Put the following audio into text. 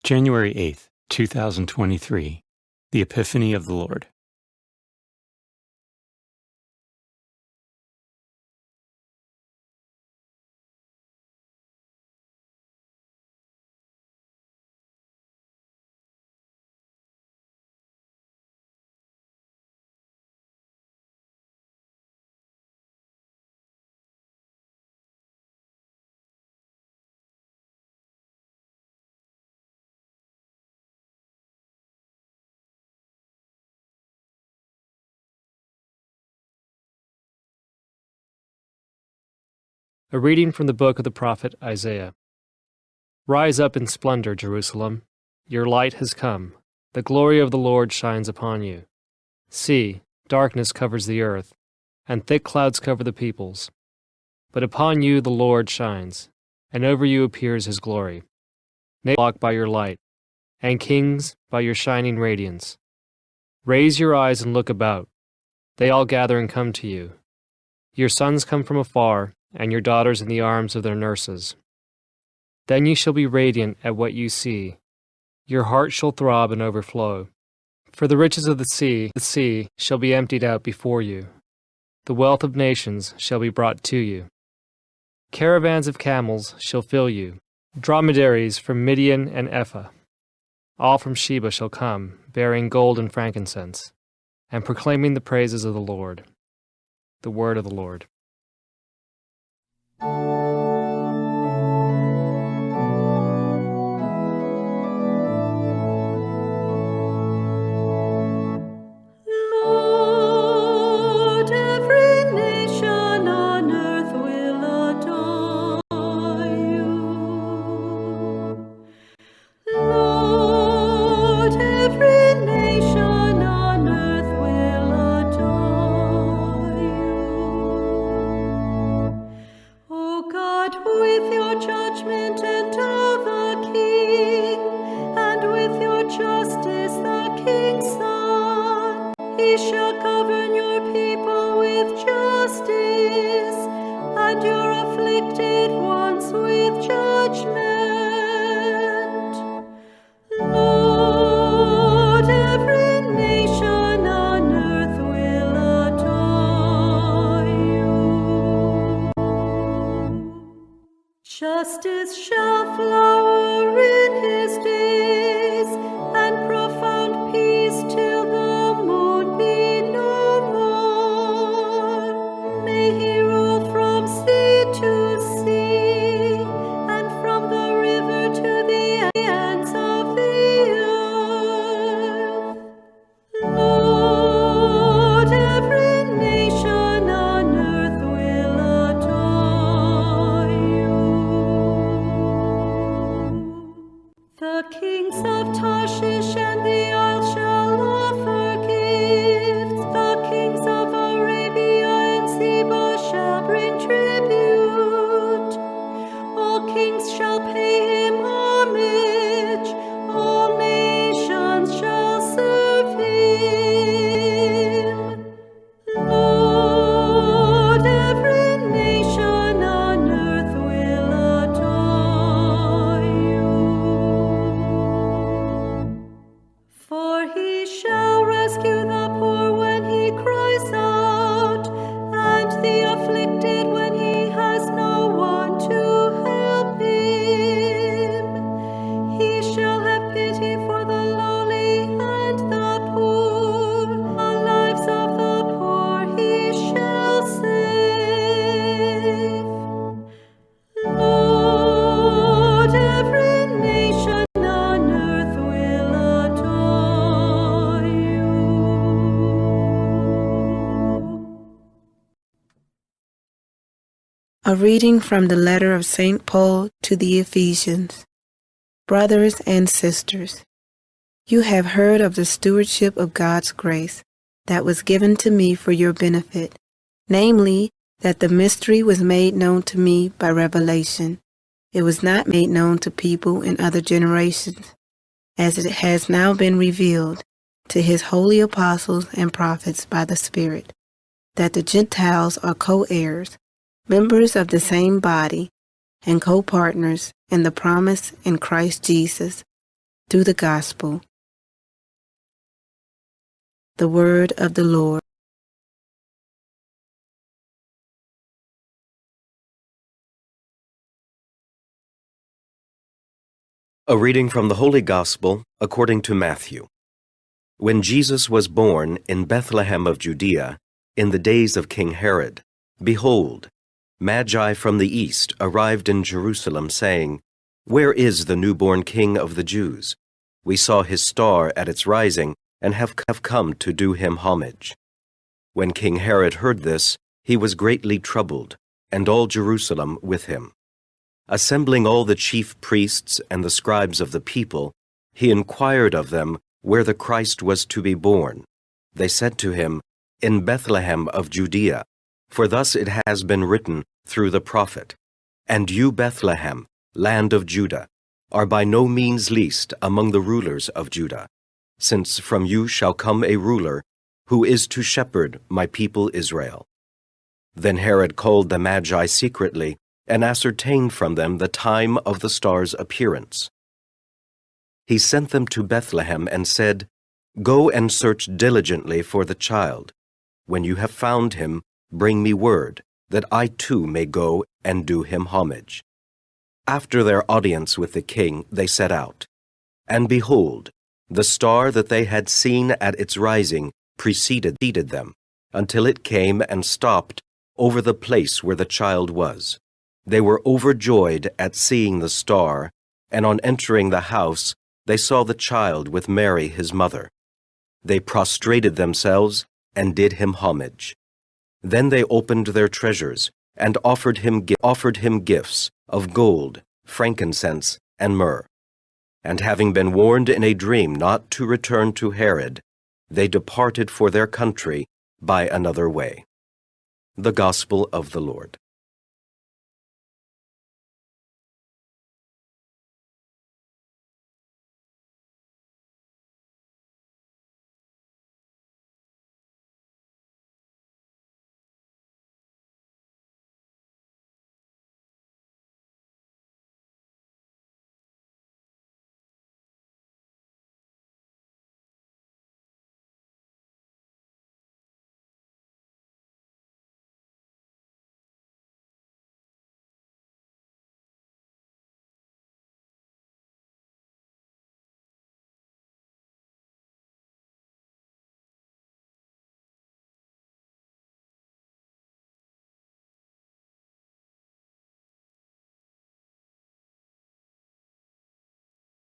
January 8th, 2023, the Epiphany of the Lord. A reading from the book of the prophet Isaiah. Rise up in splendor, Jerusalem. Your light has come. The glory of the Lord shines upon you. See, darkness covers the earth, and thick clouds cover the peoples. But upon you the Lord shines, and over you appears his glory. Nations walk by your light, and kings by your shining radiance. Raise your eyes and look about. They all gather and come to you. Your sons come from afar, and your daughters in the arms of their nurses. Then you shall be radiant at what you see. Your heart shall throb and overflow. For the riches of the sea shall be emptied out before you. The wealth of nations shall be brought to you. Caravans of camels shall fill you. Dromedaries from Midian and Ephah. All from Sheba shall come, bearing gold and frankincense, and proclaiming the praises of the Lord. The word of the Lord. Lord, every nation on earth will adore you. Lord, every nation on earth will adore you. O God, with your judgment endow the King, and with your justice the King's Son. He shall govern your people with justice, and your afflicted ones with judgment. Lord, every nation on earth will adore you. Justice shall flower in his days, and profound peace till the moon be no more. May he rule from sea to sea, and from the river to the ends of the earth. Lord, every nation on earth will adore you. The kings of Tarshish and the Isle shall offer gifts. The kings of Arabia and Seba shall bring tribute. All kings shall pay him homage. All nations shall serve him. Lord, every nation on earth will adore you. For he shall rescue the poor when he cries out, and the afflicted when he has no one to help him. He shall have pity for the lowly and the poor. The lives of the poor he shall save. Lord, every nation on earth will adore you. A reading from the letter of St. Paul to the Ephesians. Brothers and sisters, you have heard of the stewardship of God's grace that was given to me for your benefit, namely, that the mystery was made known to me by revelation. It was not made known to people in other generations, as it has now been revealed to his holy apostles and prophets by the Spirit, that the Gentiles are co-heirs, members of the same body, and co-partners in the promise in Christ Jesus, through the gospel. The word of the Lord. A reading from the Holy Gospel according to Matthew. When Jesus was born in Bethlehem of Judea, in the days of King Herod, behold, Magi from the east arrived in Jerusalem, saying, "Where is the newborn King of the Jews? We saw his star at its rising, and have come to do him homage." When King Herod heard this, he was greatly troubled, and all Jerusalem with him. Assembling all the chief priests and the scribes of the people, he inquired of them where the Christ was to be born. They said to him, "In Bethlehem of Judea, for thus it has been written through the prophet, 'And you, Bethlehem, land of Judah, are by no means least among the rulers of Judah, since from you shall come a ruler who is to shepherd my people Israel.'" Then Herod called the Magi secretly and ascertained from them the time of the star's appearance. He sent them to Bethlehem and said, "Go and search diligently for the child. When you have found him, bring me word, that I too may go and do him homage." After their audience with the king, they set out. And behold, the star that they had seen at its rising preceded them, until it came and stopped over the place where the child was. They were overjoyed at seeing the star, and on entering the house, they saw the child with Mary his mother. They prostrated themselves and did him homage. Then they opened their treasures and offered him gifts of gold, frankincense, and myrrh. And having been warned in a dream not to return to Herod, they departed for their country by another way. The Gospel of the Lord.